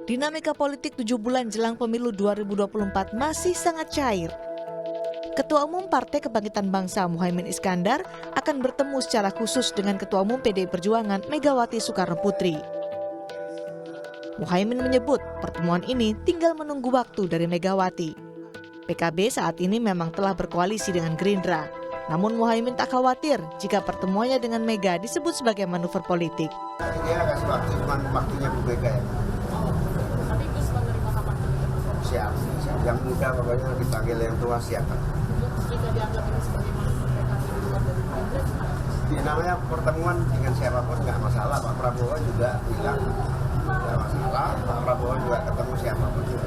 Dinamika politik 7 bulan jelang pemilu 2024 masih sangat cair. Ketua Umum Partai Kebangkitan Bangsa Muhaimin Iskandar akan bertemu secara khusus dengan Ketua Umum PDI Perjuangan Megawati Soekarno Putri. Muhaimin menyebut pertemuan ini tinggal menunggu waktu dari Megawati. PKB saat ini memang telah berkoalisi dengan Gerindra. Namun Muhaimin tak khawatir jika pertemuannya dengan Mega disebut sebagai manuver politik. Dia kasih waktu, cuma waktunya Bu Mega ya. Tapi Gus menerima kapan? Siap. Yang muda pokoknya dipanggil yang tua siap. Jika dianggap ini sebagai manuver PKB di luar dari Kongres, Di namanya pertemuan dengan siapapun nggak masalah. Pak Prabowo juga bilang nggak masalah. Pak Prabowo juga ketemu siapapun juga.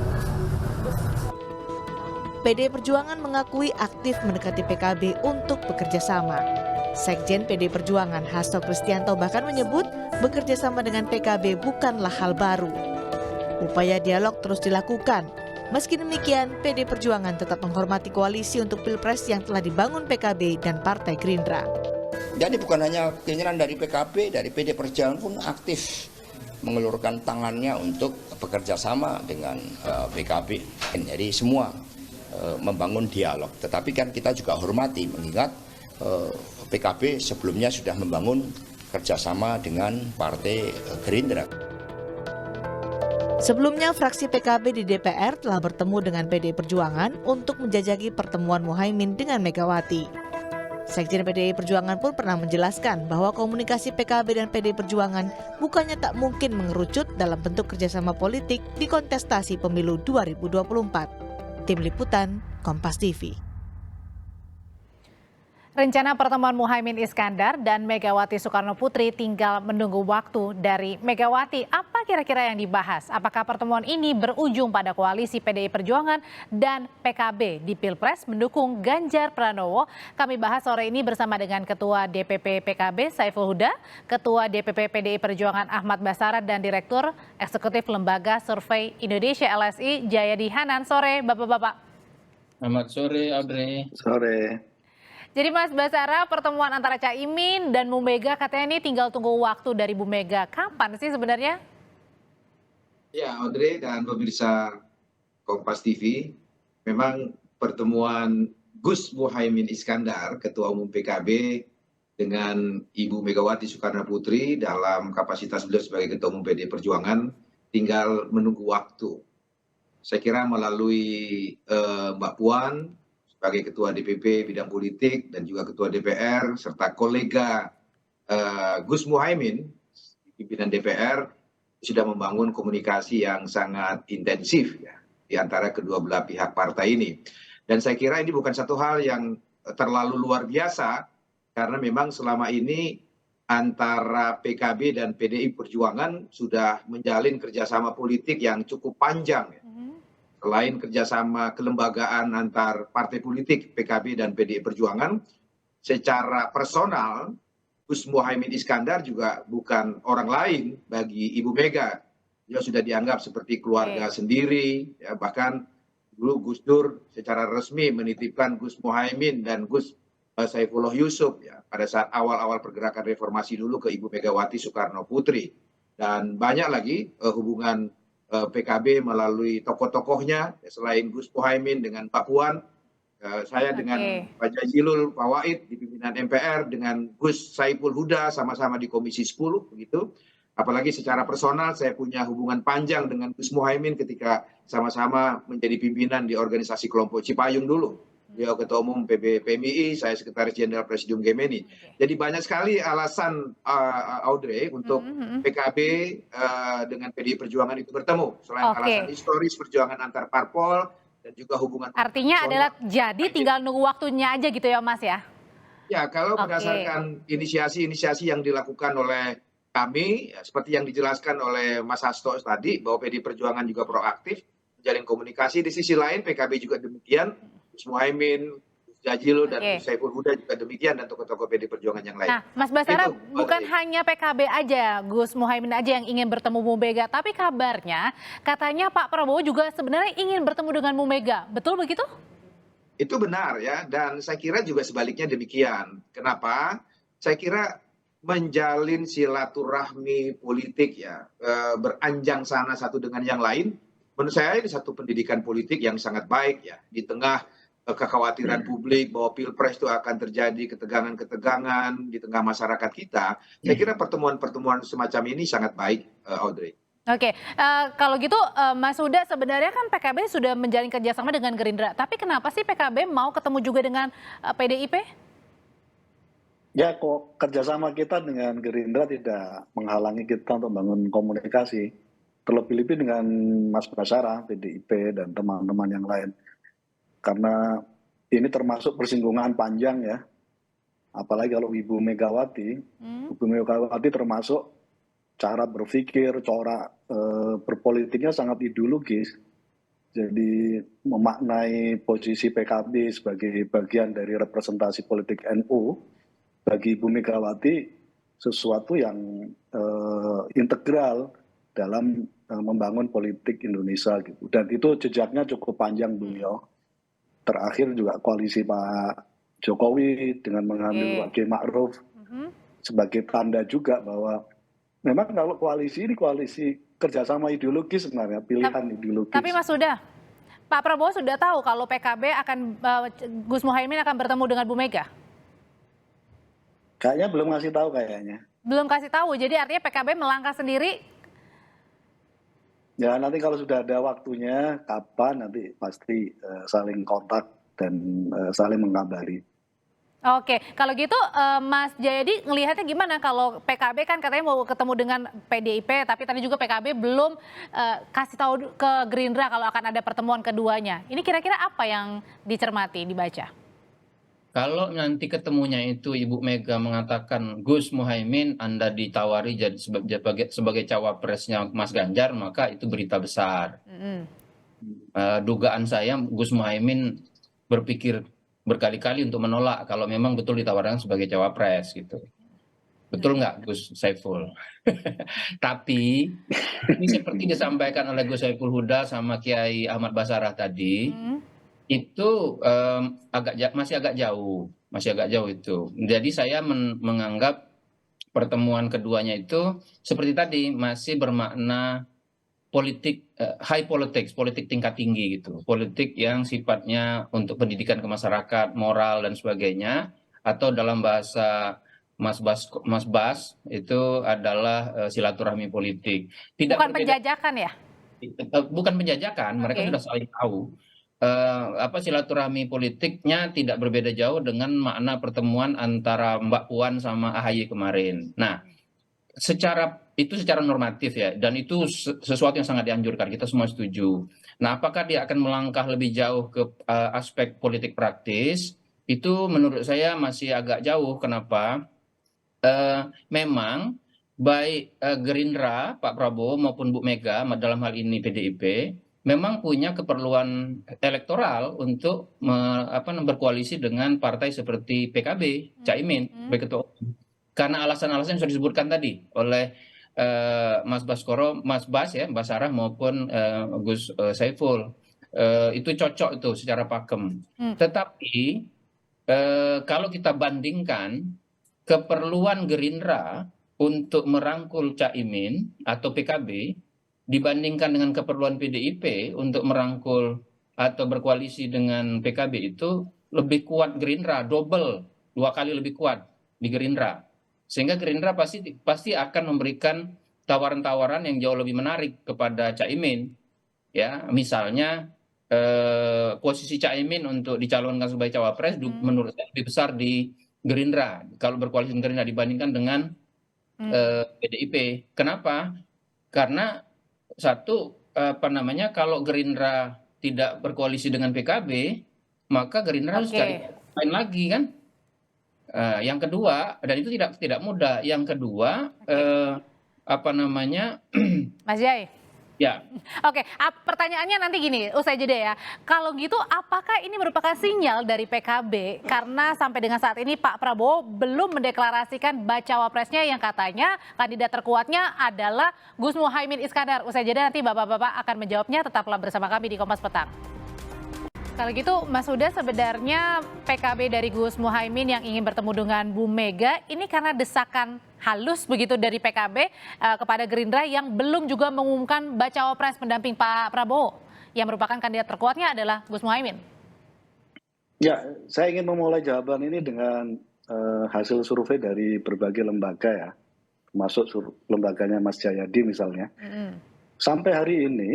PDI Perjuangan mengakui aktif mendekati PKB untuk bekerja sama. Sekjen PDI Perjuangan Hasto Kristianto bahkan menyebut bekerja sama dengan PKB bukanlah hal baru. Upaya dialog terus dilakukan. Meski demikian, PDI Perjuangan tetap menghormati koalisi untuk Pilpres yang telah dibangun PKB dan Partai Gerindra. Jadi bukan hanya keinginan dari PKB, dari PDI Perjuangan pun aktif mengelurkan tangannya untuk bekerja sama dengan PKB. Jadi semua membangun dialog. Tetapi kan kita juga hormati, mengingat PKB sebelumnya sudah membangun kerjasama dengan Partai Gerindra. Sebelumnya, fraksi PKB di DPR telah bertemu dengan PDI Perjuangan untuk menjajaki pertemuan Muhaimin dengan Megawati. Sekjen PDI Perjuangan pun pernah menjelaskan bahwa komunikasi PKB dan PDI Perjuangan bukannya tak mungkin mengerucut dalam bentuk kerjasama politik di kontestasi pemilu 2024. Tim Liputan, Kompas TV. Rencana pertemuan Muhaimin Iskandar dan Megawati Soekarno Putri tinggal menunggu waktu dari Megawati. Apa kira-kira yang dibahas? Apakah pertemuan ini berujung pada koalisi PDI Perjuangan dan PKB di Pilpres mendukung Ganjar Pranowo? Kami bahas sore ini bersama dengan Ketua DPP PKB Saiful Huda, Ketua DPP PDI Perjuangan Ahmad Basara, dan Direktur Eksekutif Lembaga Survei Indonesia LSI Jayadi Hanan. Sore Bapak-Bapak. Selamat sore, Audrey. Sore. Jadi Mas Basara, pertemuan antara Caimin dan Bu Mega katanya ini tinggal tunggu waktu dari Bu Mega. Kapan sih sebenarnya? Ya, Audrey dan pemirsa Kompas TV, memang pertemuan Gus Muhaimin Iskandar, Ketua Umum PKB, dengan Ibu Megawati Soekarno Putri dalam kapasitas beliau sebagai Ketua Umum PDI Perjuangan, tinggal menunggu waktu. Saya kira melalui Mbak Puan, sebagai Ketua DPP Bidang Politik dan juga Ketua DPR, serta kolega Gus Muhaimin, pimpinan DPR, sudah membangun komunikasi yang sangat intensif ya, di antara kedua belah pihak partai ini. Dan saya kira ini bukan satu hal yang terlalu luar biasa, karena memang selama ini antara PKB dan PDI Perjuangan sudah menjalin kerjasama politik yang cukup panjang ya. Selain kerjasama kelembagaan antar partai politik PKB dan PDI Perjuangan, secara personal Gus Muhaimin Iskandar juga bukan orang lain bagi Ibu Mega. Dia sudah dianggap seperti keluarga sendiri, ya, bahkan dulu Gus Dur secara resmi menitipkan Gus Muhaimin dan Gus Saifullah Yusuf ya, pada saat awal-awal pergerakan reformasi dulu ke Ibu Megawati Soekarno Putri. Dan banyak lagi hubungan PKB melalui tokoh-tokohnya, selain Gus Muhaimin dengan Pak Puan, saya dengan Pak Jazilul Fawait di pimpinan MPR, dengan Gus Saiful Huda sama-sama di Komisi 10 begitu. Apalagi secara personal saya punya hubungan panjang dengan Gus Muhaimin ketika sama-sama menjadi pimpinan di organisasi kelompok Cipayung dulu. Beliau Ketua Umum PMII, saya Sekretaris Jenderal Presidium Gemini. Jadi banyak sekali alasan Audrey untuk PKB dengan PDI Perjuangan itu bertemu. Selain alasan historis perjuangan antar parpol dan juga hubungan. Artinya adalah jadi tinggal nunggu waktunya aja gitu ya Mas ya? Ya, kalau berdasarkan inisiasi-inisiasi yang dilakukan oleh kami, ya, seperti yang dijelaskan oleh Mas Hasto tadi, bahwa PDI Perjuangan juga proaktif menjalin komunikasi. Di sisi lain PKB juga demikian. Gus Muhaimin, Gus Jazilul, dan Gus Saiful Huda juga demikian, dan tokoh-tokoh PDI Perjuangan yang lain. Nah, Mas Basara, bukan hanya PKB aja, Gus Muhaimin aja yang ingin bertemu Bu Mega, tapi kabarnya katanya Pak Prabowo juga sebenarnya ingin bertemu dengan Bu Mega. Betul begitu? Itu benar ya, dan saya kira juga sebaliknya demikian. Kenapa? Saya kira menjalin silaturahmi politik ya, beranjang sana satu dengan yang lain. Menurut saya ini satu pendidikan politik yang sangat baik ya, di tengah kekhawatiran publik bahwa pilpres itu akan terjadi ketegangan-ketegangan di tengah masyarakat kita. Saya kira pertemuan-pertemuan semacam ini sangat baik, Audrey. Oke, kalau gitu Mas Huda, sebenarnya kan PKB sudah menjalin kerjasama dengan Gerindra, tapi kenapa sih PKB mau ketemu juga dengan PDIP? Ya, kok kerjasama kita dengan Gerindra tidak menghalangi kita untuk membangun komunikasi. Terlebih-lebih dengan Mas Basarah, PDIP, dan teman-teman yang lain. Karena ini termasuk persinggungan panjang ya. Apalagi kalau Ibu Megawati. Ibu Megawati termasuk cara berpikir, cara berpolitiknya sangat ideologis. Jadi memaknai posisi PKB sebagai bagian dari representasi politik NU, bagi Ibu Megawati sesuatu yang integral dalam membangun politik Indonesia gitu. Dan itu jejaknya cukup panjang beliau. Terakhir juga koalisi Pak Jokowi dengan mengambil Pak Kiai Ma'ruf sebagai tanda juga bahwa memang kalau koalisi ini koalisi kerjasama ideologis sebenarnya, pilihan ideologis. Tapi Mas Huda, Pak Prabowo sudah tahu kalau PKB akan Gus Muhaimin akan bertemu dengan Bu Mega? Kayaknya belum ngasih tahu kayaknya. Belum kasih tahu, jadi artinya PKB melangkah sendiri? Ya nanti kalau sudah ada waktunya, kapan nanti pasti saling kontak dan saling mengabari. Oke, kalau gitu Mas Jayadi ngelihatnya gimana kalau PKB kan katanya mau ketemu dengan PDIP, tapi tadi juga PKB belum kasih tahu ke Gerindra kalau akan ada pertemuan keduanya. Ini kira-kira apa yang dicermati, dibaca? Kalau nanti ketemunya itu Ibu Mega mengatakan Gus Muhaimin Anda ditawari jadi sebagai cawapresnya Mas Ganjar, maka itu berita besar. Dugaan saya Gus Muhaimin berpikir berkali-kali untuk menolak kalau memang betul ditawarkan sebagai cawapres gitu. Betul nggak Gus Saiful? Tapi ini seperti disampaikan oleh Gus Saiful Huda sama Kiai Ahmad Basarah tadi, itu masih agak jauh itu. Jadi saya menganggap pertemuan keduanya itu seperti tadi masih bermakna politik high politics, politik tingkat tinggi gitu, politik yang sifatnya untuk pendidikan ke masyarakat, moral dan sebagainya, atau dalam bahasa Mas Bas itu adalah silaturahmi politik. Bukan penjajakan ya? Bukan penjajakan, mereka sudah saling tahu. Silaturahmi politiknya tidak berbeda jauh dengan makna pertemuan antara Mbak Puan sama AHY kemarin. Nah, secara normatif ya, dan itu sesuatu yang sangat dianjurkan, kita semua setuju. Nah, apakah dia akan melangkah lebih jauh ke aspek politik praktis? Itu menurut saya masih agak jauh. Kenapa? Memang baik Gerindra, Pak Prabowo maupun Bu Mega dalam hal ini PDIP memang punya keperluan elektoral untuk berkoalisi dengan partai seperti PKB, Caimin, sebagai ketua umum. Karena alasan-alasan yang sudah disebutkan tadi oleh Mas Basarah maupun Gus Saiful. Itu cocok itu secara pakem. Tetapi kalau kita bandingkan keperluan Gerindra untuk merangkul Caimin atau PKB dibandingkan dengan keperluan PDIP untuk merangkul atau berkoalisi dengan PKB, itu lebih kuat Gerindra, double, 2 kali lebih kuat di Gerindra. Sehingga Gerindra pasti akan memberikan tawaran-tawaran yang jauh lebih menarik kepada Caimin. Ya, misalnya posisi Caimin untuk dicalonkan sebagai cawapres menurut saya lebih besar di Gerindra kalau berkoalisi dengan Gerindra dibandingkan dengan PDIP. Kenapa? Karena satu, kalau Gerindra tidak berkoalisi dengan PKB, maka Gerindra harus cari lain lagi kan. Yang kedua, dan itu tidak mudah. Yang kedua, Mas Jai. Ya. Oke, pertanyaannya nanti gini, usai jeda ya. Kalau gitu, apakah ini merupakan sinyal dari PKB? Karena sampai dengan saat ini Pak Prabowo belum mendeklarasikan bacawa presnya yang katanya kandidat terkuatnya adalah Gus Muhaimin Iskandar. Usai jeda nanti bapak-bapak akan menjawabnya. Tetaplah bersama kami di Kompas Petang. Kalau gitu, Mas Huda, sebenarnya PKB dari Gus Muhaimin yang ingin bertemu dengan Bu Mega ini karena desakan halus begitu dari PKB kepada Gerindra yang belum juga mengumumkan bacawa pres pendamping Pak Prabowo yang merupakan kandidat terkuatnya adalah Gus Muhaimin. Ya, saya ingin memulai jawaban ini dengan hasil survei dari berbagai lembaga ya, termasuk lembaganya Mas Jayadi misalnya. Sampai hari ini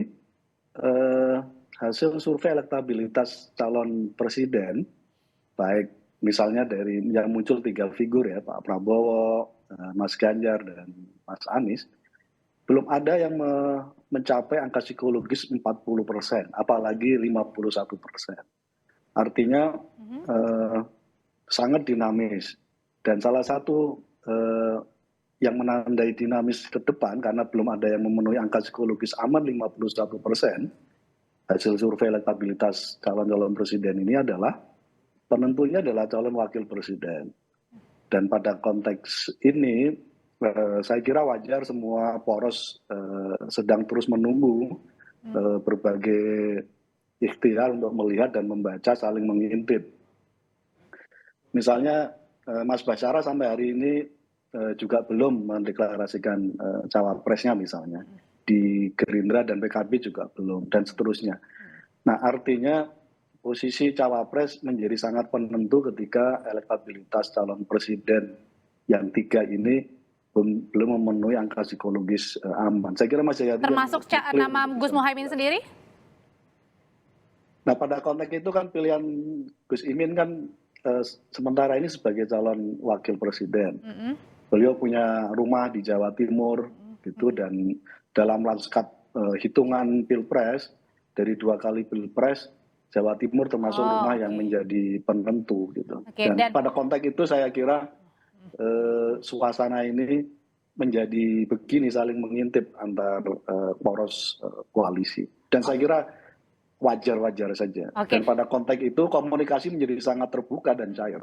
hasil survei elektabilitas calon presiden, baik misalnya dari yang muncul 3 figur ya, Pak Prabowo, Mas Ganjar, dan Mas Anies, belum ada yang mencapai angka psikologis 40%, apalagi 51%. Artinya sangat dinamis. Dan salah satu yang menandai dinamis ke depan, karena belum ada yang memenuhi angka psikologis aman 51%, hasil survei elektabilitas calon-calon presiden ini adalah penentunya adalah calon wakil presiden. Dan pada konteks ini, saya kira wajar semua poros sedang terus menunggu berbagai ikhtiar untuk melihat dan membaca, saling mengintip. Misalnya Mas Basara sampai hari ini juga belum mendeklarasikan cawapresnya misalnya. Di Gerindra dan PKB juga belum, dan seterusnya. Nah, artinya posisi cawapres menjadi sangat penentu ketika elektabilitas calon presiden yang 3 ini belum memenuhi angka psikologis aman. Saya kira Mas Jayadi termasuk nama Gus Muhaimin sendiri? Nah, pada konteks itu kan pilihan Gus Imin kan sementara ini sebagai calon wakil presiden. Beliau punya rumah di Jawa Timur gitu, dan dalam lanskap hitungan pilpres dari 2 kali pilpres, Jawa Timur termasuk rumah yang menjadi penentu gitu. Dan pada konteks itu saya kira suasana ini menjadi begini, saling mengintip antar poros koalisi. Dan saya kira wajar-wajar saja. Dan pada konteks itu komunikasi menjadi sangat terbuka dan cair.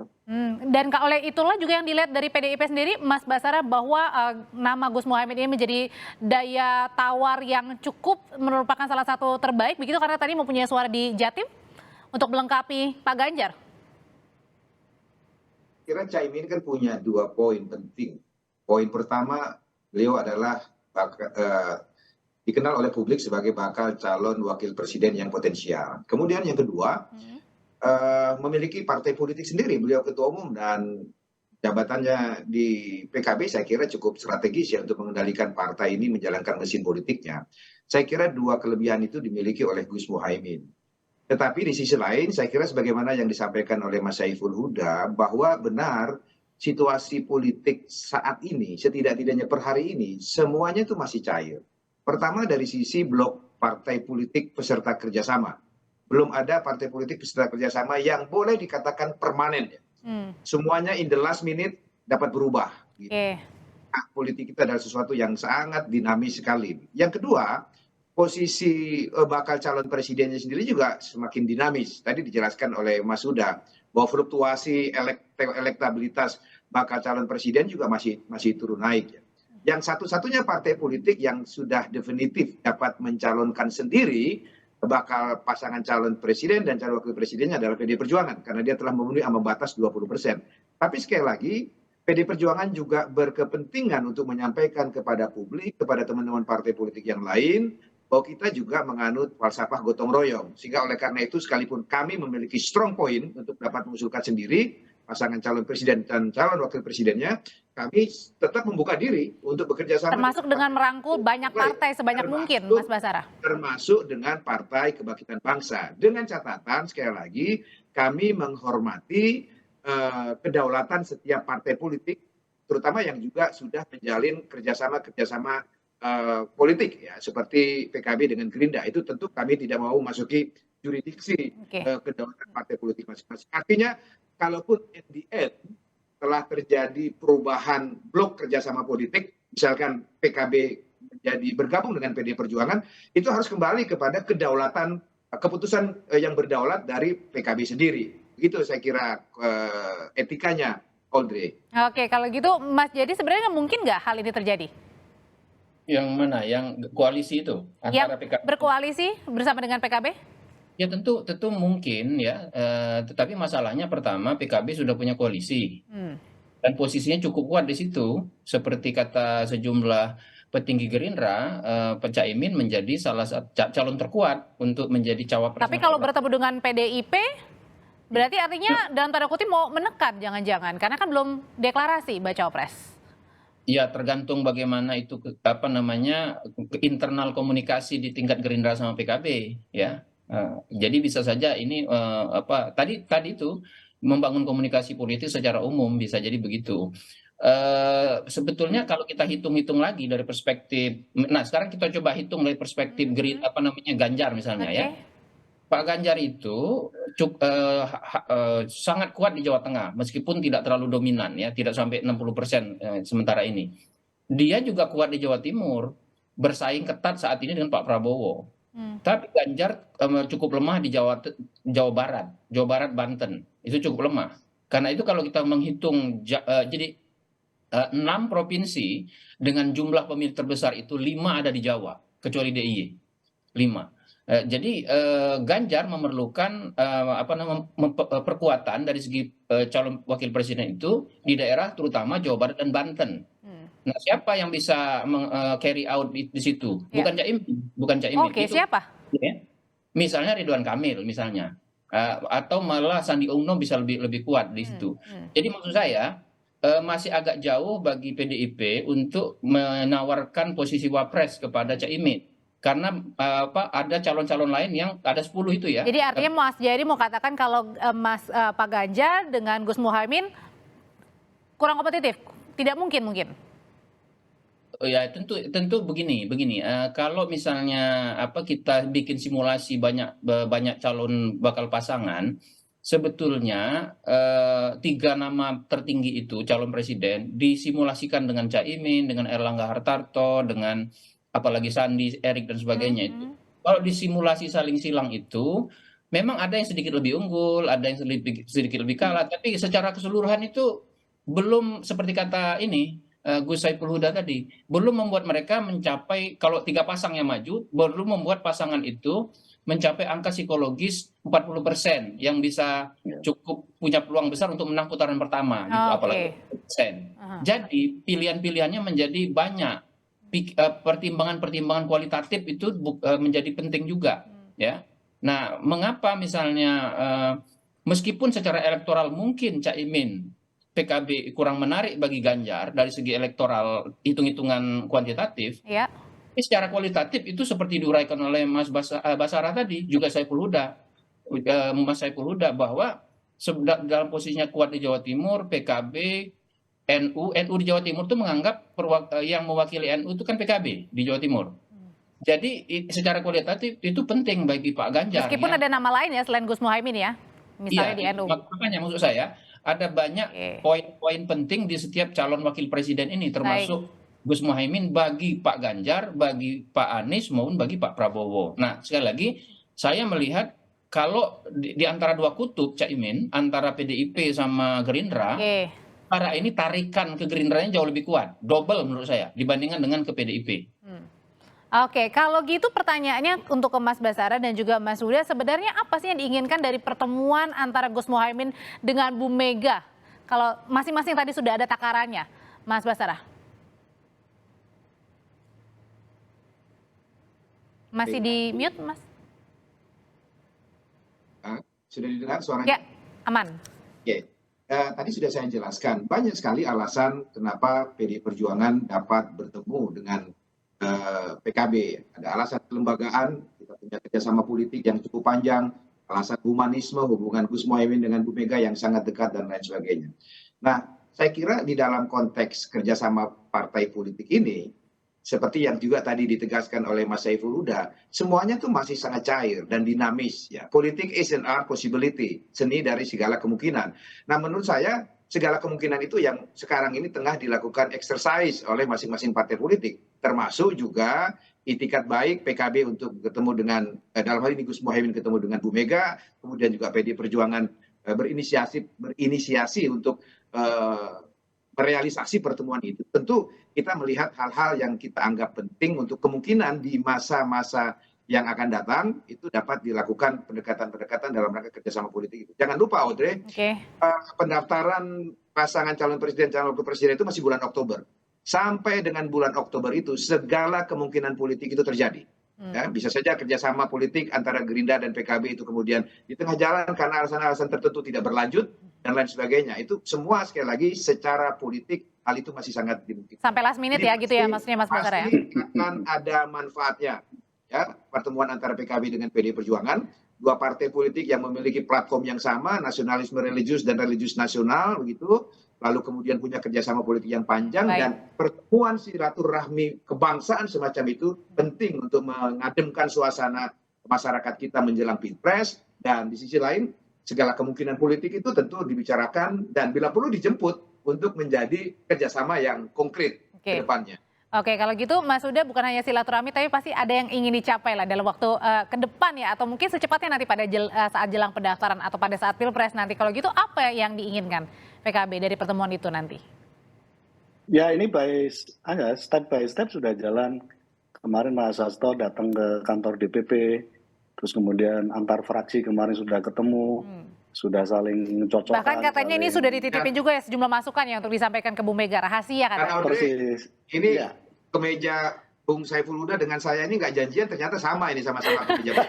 Dan oleh itulah juga yang dilihat dari PDIP sendiri, Mas Basara, bahwa nama Gus Muhaimin ini menjadi daya tawar yang cukup, merupakan salah satu terbaik begitu, karena tadi mempunyai suara di Jatim untuk melengkapi Pak Ganjar. Kira Caimin kan punya 2 poin penting. Poin pertama, beliau adalah dikenal oleh publik sebagai bakal calon wakil presiden yang potensial. Kemudian yang kedua, memiliki partai politik sendiri. Beliau ketua umum dan jabatannya di PKB saya kira cukup strategis ya untuk mengendalikan partai ini menjalankan mesin politiknya. Saya kira 2 kelebihan itu dimiliki oleh Gus Muhaimin. Tetapi di sisi lain saya kira sebagaimana yang disampaikan oleh Mas Saiful Huda, bahwa benar situasi politik saat ini, setidak-tidaknya per hari ini, semuanya itu masih cair. Pertama dari sisi blok partai politik peserta kerjasama. Belum ada partai politik peserta kerjasama yang boleh dikatakan permanen. Semuanya in the last minute dapat berubah. Gitu. Politik kita adalah sesuatu yang sangat dinamis sekali. Yang kedua, posisi bakal calon presidennya sendiri juga semakin dinamis. Tadi dijelaskan oleh Mas Huda bahwa fluktuasi elektabilitas bakal calon presiden juga masih turun naik. Yang satu-satunya partai politik yang sudah definitif dapat mencalonkan sendiri bakal pasangan calon presiden dan calon wakil presidennya adalah PDI Perjuangan, karena dia telah memenuhi ambang batas 20%. Tapi sekali lagi, PDI Perjuangan juga berkepentingan untuk menyampaikan kepada publik, kepada teman-teman partai politik yang lain, bahwa kita juga menganut falsafah gotong royong. Sehingga oleh karena itu, sekalipun kami memiliki strong point untuk dapat mengusulkan sendiri pasangan calon presiden dan calon wakil presidennya, kami tetap membuka diri untuk bekerja sama. Termasuk dengan merangkul banyak partai sebanyak mungkin, Mas Basara. Termasuk dengan Partai Kebangkitan Bangsa. Dengan catatan, sekali lagi, kami menghormati kedaulatan setiap partai politik, terutama yang juga sudah menjalin kerjasama politik, ya, seperti PKB dengan Gerindra. Itu tentu kami tidak mau masuki jurisdiksi kedaulatan partai politik masing-masing. Artinya, kalaupun in the end telah terjadi perubahan blok kerjasama politik, misalkan PKB menjadi bergabung dengan PDI Perjuangan, itu harus kembali kepada kedaulatan, keputusan yang berdaulat dari PKB sendiri. Begitu saya kira etikanya, Audrey. Oke, kalau gitu Mas Jadi sebenarnya mungkin nggak hal ini terjadi? Yang mana? Yang koalisi itu? Antara PKB berkoalisi bersama dengan PKB? Ya tentu mungkin ya, tetapi masalahnya pertama PKB sudah punya koalisi. dan posisinya cukup kuat di situ. Seperti kata sejumlah petinggi Gerindra, Pak Caimin menjadi salah satu calon terkuat untuk menjadi cawapres. Tapi kalau bertemu dengan PDIP, berarti artinya dalam tanda kutip mau menekan jangan-jangan, karena kan belum deklarasi baca pres. Ya, tergantung bagaimana itu internal komunikasi di tingkat Gerindra sama PKB, ya. Jadi bisa saja ini tadi itu membangun komunikasi politik secara umum, bisa jadi begitu. Sebetulnya kalau kita hitung-hitung lagi dari perspektif, nah sekarang kita coba hitung dari perspektif Ganjar misalnya, ya. Pak Ganjar itu sangat kuat di Jawa Tengah, meskipun tidak terlalu dominan, ya, tidak sampai 60% sementara ini. Dia juga kuat di Jawa Timur, bersaing ketat saat ini dengan Pak Prabowo. Tapi Ganjar cukup lemah di Jawa Barat, Banten, itu cukup lemah. Karena itu kalau kita menghitung, jadi 6 provinsi dengan jumlah pemilih terbesar itu 5 ada di Jawa, kecuali DIY, 5. Jadi Ganjar memerlukan perkuatan dari segi calon wakil presiden itu di daerah terutama Jawa Barat dan Banten. Nah, siapa yang bisa carry out di situ? Bukan Caimin. Oke, itu, siapa? Ya. Misalnya Ridwan Kamil misalnya, atau malah Sandi Uno bisa lebih kuat di situ. Jadi maksud saya masih agak jauh bagi PDIP untuk menawarkan posisi wapres kepada Caimin. Karena ada calon-calon lain yang ada 10 itu, ya. Jadi artinya Mas Jayadi mau katakan kalau Pak Ganjar dengan Gus Muhaimin kurang kompetitif, tidak mungkin. Ya tentu begini. Kalau misalnya kita bikin simulasi banyak calon bakal pasangan, sebetulnya 3 nama tertinggi itu calon presiden disimulasikan dengan Caimin, dengan Erlangga Hartarto, dengan apalagi Sandi, Erik dan sebagainya itu. Kalau disimulasi saling silang itu, memang ada yang sedikit lebih unggul, ada yang sedikit lebih kalah, tapi secara keseluruhan itu belum, seperti kata Gus Saiful Huda tadi, belum membuat mereka mencapai, kalau 3 pasang yang maju, belum membuat pasangan itu mencapai angka psikologis 40% yang bisa cukup punya peluang besar untuk menang putaran pertama, gitu, apalagi 40%. Jadi pilihan-pilihannya menjadi banyak. Pertimbangan kualitatif itu menjadi penting juga, ya. Nah, mengapa misalnya meskipun secara elektoral mungkin Caimin PKB kurang menarik bagi Ganjar dari segi elektoral, hitung-hitungan kuantitatif, Ya. tapi secara kualitatif itu seperti diuraikan oleh Mas Basara tadi, juga Mas Saiful Huda, bahwa dalam posisinya kuat di Jawa Timur, PKB, NU di Jawa Timur itu menganggap yang mewakili NU itu kan PKB di Jawa Timur. Jadi secara kualitatif itu penting bagi Pak Ganjar. Meskipun ada nama lain ya selain Gus Muhaimin, ya, misalnya di NU. Makanya maksud saya ada banyak poin-poin penting di setiap calon wakil presiden ini, termasuk Gus Muhaimin bagi Pak Ganjar, bagi Pak Anies maupun bagi Pak Prabowo. Nah, sekali lagi saya melihat kalau di antara 2 kutub Caimin, antara PDIP sama Gerindra, para ini tarikan ke Gerindranya jauh lebih kuat, double menurut saya dibandingkan dengan ke PDIP. Oke, kalau gitu pertanyaannya untuk ke Mas Basara dan juga Mas Huda, sebenarnya apa sih yang diinginkan dari pertemuan antara Gus Muhaimin dengan Bu Mega? Kalau masing-masing tadi sudah ada takarannya, Mas Basara. Masih di mute, Mas? Sudah didengar suaranya? Ya, aman. Oke. Tadi sudah saya jelaskan, banyak sekali alasan kenapa PDI Perjuangan dapat bertemu dengan PKB. Ada alasan kelembagaan, kita punya kerjasama politik yang cukup panjang, alasan humanisme, hubungan Gus Muhaimin dengan Bu Mega yang sangat dekat, dan lain sebagainya. Nah, saya kira di dalam konteks kerjasama partai politik ini, seperti yang juga tadi ditegaskan oleh Mas Saiful Huda, semuanya tuh masih sangat cair dan dinamis. Ya. Politik is an art possibility, seni dari segala kemungkinan. Nah, menurut saya segala kemungkinan itu yang sekarang ini tengah dilakukan exercise oleh masing-masing partai politik, termasuk juga itikat baik PKB untuk ketemu dengan, dalam hal ini Gus Muhaimin ketemu dengan Bu Mega, kemudian juga PDI Perjuangan berinisiasi untuk merealisasi pertemuan itu. Tentu kita melihat hal-hal yang kita anggap penting untuk kemungkinan di masa-masa yang akan datang itu dapat dilakukan pendekatan-pendekatan dalam rangka kerjasama politik itu. Jangan lupa, Audrey, pendaftaran pasangan calon presiden calon wakil presiden itu masih bulan Oktober. Sampai dengan bulan Oktober itu segala kemungkinan politik itu terjadi. Ya, bisa saja kerjasama politik antara Gerindra dan PKB itu kemudian di tengah jalan karena alasan-alasan tertentu tidak berlanjut dan lain sebagainya. Itu semua sekali lagi secara politik hal itu masih sangat dimungkinkan. Sampai last minute ya gitu ya maksudnya Mas Basara ya? Pasti akan ada manfaatnya. Ya, pertemuan antara PKB dengan PDI Perjuangan, dua partai politik yang memiliki platform yang sama, nasionalisme religius dan religius nasional begitu. Lalu kemudian punya kerjasama politik yang panjang. Baik. Dan pertemuan silaturahmi kebangsaan semacam itu penting untuk mengademkan suasana masyarakat kita menjelang Pilpres, dan di sisi lain segala kemungkinan politik itu tentu dibicarakan dan bila perlu dijemput untuk menjadi kerjasama yang konkret ke depannya. Oke, kalau gitu Mas Huda bukan hanya silaturahmi tapi pasti ada yang ingin dicapai lah dalam waktu ke depan ya, atau mungkin secepatnya nanti pada saat jelang pendaftaran atau pada saat Pilpres nanti. Kalau gitu apa yang diinginkan PKB dari pertemuan itu nanti? Ya ini step by step sudah jalan. Kemarin Mas Hasto datang ke kantor DPP, terus kemudian antar fraksi kemarin sudah ketemu, sudah saling cocok. Bahkan katanya ini sudah dititipin juga ya sejumlah masukan ya untuk disampaikan ke Bu Mega, rahasia katanya. Persis. Ini kemeja Bung Saiful Huda dengan saya ini nggak janjian, ternyata sama ini sama-sama kemeja.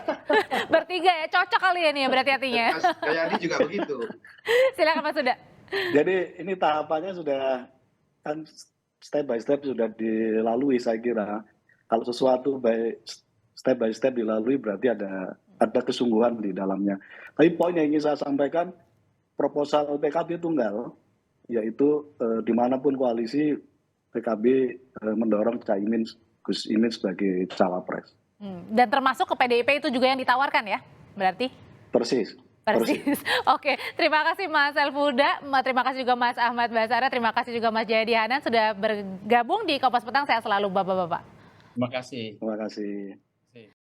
Bertiga ya, cocok kali ya nih ya berarti artinya. Kayak ini juga begitu. Silakan Mas Huda. Jadi ini tahapannya sudah kan step by step sudah dilalui saya kira. Kalau sesuatu step by step dilalui berarti ada kesungguhan di dalamnya. Tapi poin yang ingin saya sampaikan, proposal PKB tunggal, yaitu dimanapun koalisi PKB mendorong Caimin Gus Imin sebagai cawapres. Dan termasuk ke PDIP itu juga yang ditawarkan ya, berarti? Persis. Oke, terima kasih Mas Elfuda, terima kasih juga Mas Ahmad Basara, terima kasih juga Mas Jayadi Hanan sudah bergabung di Kompas Petang. Sehat selalu Bapak-bapak. Terima kasih. Terima kasih.